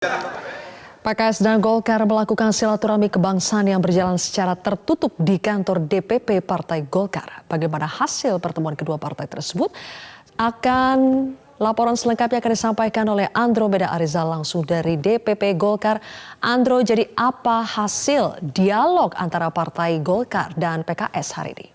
PKS dan Golkar melakukan silaturahmi kebangsaan yang berjalan secara tertutup di kantor DPP Partai Golkar. Bagaimana hasil pertemuan kedua partai tersebut? Laporan selengkapnya akan disampaikan oleh Andromeda Arizal langsung dari DPP Golkar. Andro, jadi apa hasil dialog antara Partai Golkar dan PKS hari ini?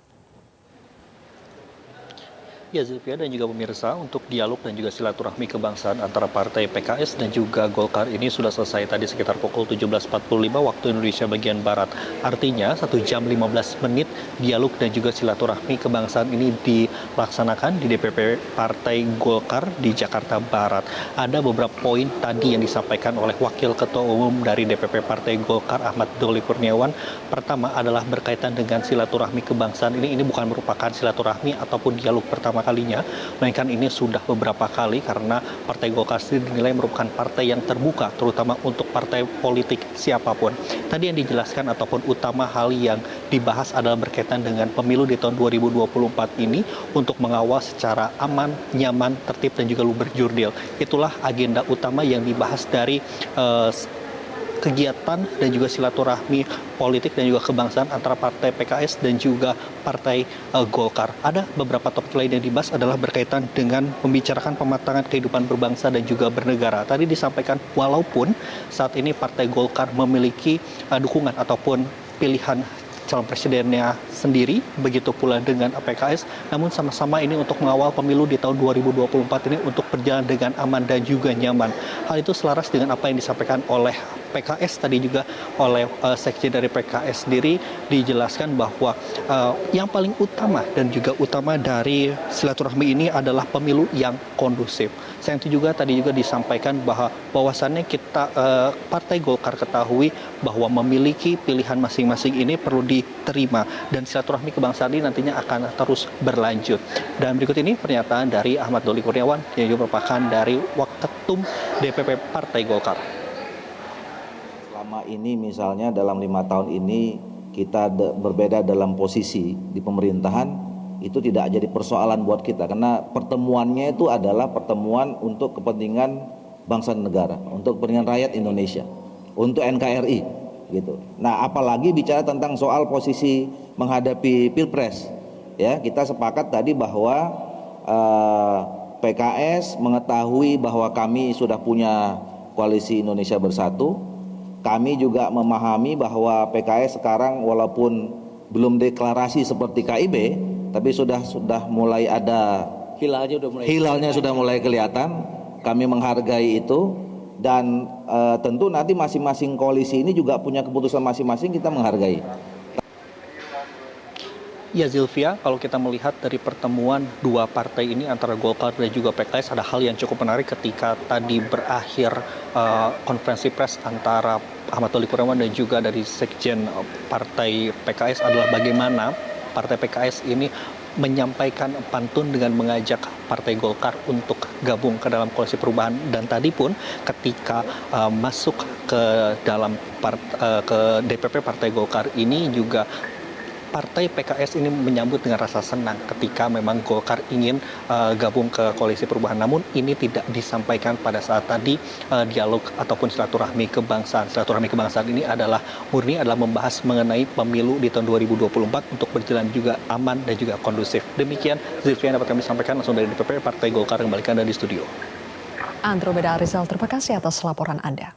Ya Zilvia dan juga pemirsa, untuk dialog dan juga silaturahmi kebangsaan antara partai PKS dan juga Golkar ini sudah selesai tadi sekitar pukul 17.45 waktu Indonesia bagian Barat. Artinya 1 jam 15 menit dialog dan juga silaturahmi kebangsaan ini dilaksanakan di DPP Partai Golkar di Jakarta Barat. Ada beberapa poin tadi yang disampaikan oleh Wakil Ketua Umum dari DPP Partai Golkar Ahmad Doli Kurniawan. Pertama adalah berkaitan dengan silaturahmi kebangsaan ini bukan merupakan silaturahmi ataupun dialog pertama kalinya, melainkan ini sudah beberapa kali karena Partai Golkar sendiri dinilai merupakan partai yang terbuka, terutama untuk partai politik siapapun. Tadi yang dijelaskan ataupun utama hal yang dibahas adalah berkaitan dengan pemilu di tahun 2024 ini untuk mengawal secara aman, nyaman, tertib dan juga berjurdil. Itulah agenda utama yang dibahas dari kegiatan dan juga silaturahmi politik dan juga kebangsaan antara partai PKS dan juga partai Golkar. Ada beberapa topik lain yang dibahas adalah berkaitan dengan membicarakan pematangan kehidupan berbangsa dan juga bernegara. Tadi disampaikan walaupun saat ini partai Golkar memiliki dukungan ataupun pilihan calon presidennya sendiri, begitu pula dengan PKS, namun sama-sama ini untuk mengawal pemilu di tahun 2024 ini untuk berjalan dengan aman dan juga nyaman. Hal itu selaras dengan apa yang disampaikan oleh PKS tadi juga oleh sekjen dari PKS sendiri, dijelaskan bahwa yang paling utama dan juga utama dari silaturahmi ini adalah pemilu yang kondusif. Selain itu juga tadi juga disampaikan bahwasannya kita Partai Golkar ketahui bahwa memiliki pilihan masing-masing ini perlu diterima dan silaturahmi kebangsaan ini nantinya akan terus berlanjut. Dan berikut ini pernyataan dari Ahmad Doli Kurniawan yang juga merupakan dari Waketum DPP Partai Golkar. Selama ini misalnya dalam 5 tahun ini kita berbeda dalam posisi di pemerintahan, itu tidak jadi persoalan buat kita karena pertemuannya itu adalah pertemuan untuk kepentingan bangsa dan negara, untuk kepentingan rakyat Indonesia, untuk NKRI gitu. Nah, apalagi bicara tentang soal posisi menghadapi Pilpres, ya kita sepakat tadi bahwa PKS mengetahui bahwa kami sudah punya koalisi Indonesia Bersatu. Kami juga memahami bahwa PKS sekarang walaupun belum deklarasi seperti KIB, tapi sudah mulai ada hilalnya sudah mulai kelihatan. Kami menghargai itu dan tentu nanti masing-masing koalisi ini juga punya keputusan masing-masing, kita menghargai. Ya Zilvia, kalau kita melihat dari pertemuan dua partai ini antara Golkar dan juga PKS, ada hal yang cukup menarik ketika tadi berakhir konferensi pers antara Ahmad Doli Kurniawan dan juga dari sekjen partai PKS adalah bagaimana partai PKS ini menyampaikan pantun dengan mengajak Partai Golkar untuk gabung ke dalam koalisi perubahan. Dan tadi pun ketika masuk ke dalam ke DPP Partai Golkar ini juga Partai PKS ini menyambut dengan rasa senang ketika memang Golkar ingin gabung ke koalisi perubahan. Namun ini tidak disampaikan pada saat tadi dialog ataupun silaturahmi kebangsaan. Silaturahmi kebangsaan ini adalah murni membahas mengenai pemilu di tahun 2024 untuk berjalan juga aman dan juga kondusif. Demikian Zilvia yang dapat kami sampaikan langsung dari DPP Partai Golkar. Kembalikan dari studio. Andromeda Arizal, terima kasih atas laporan Anda.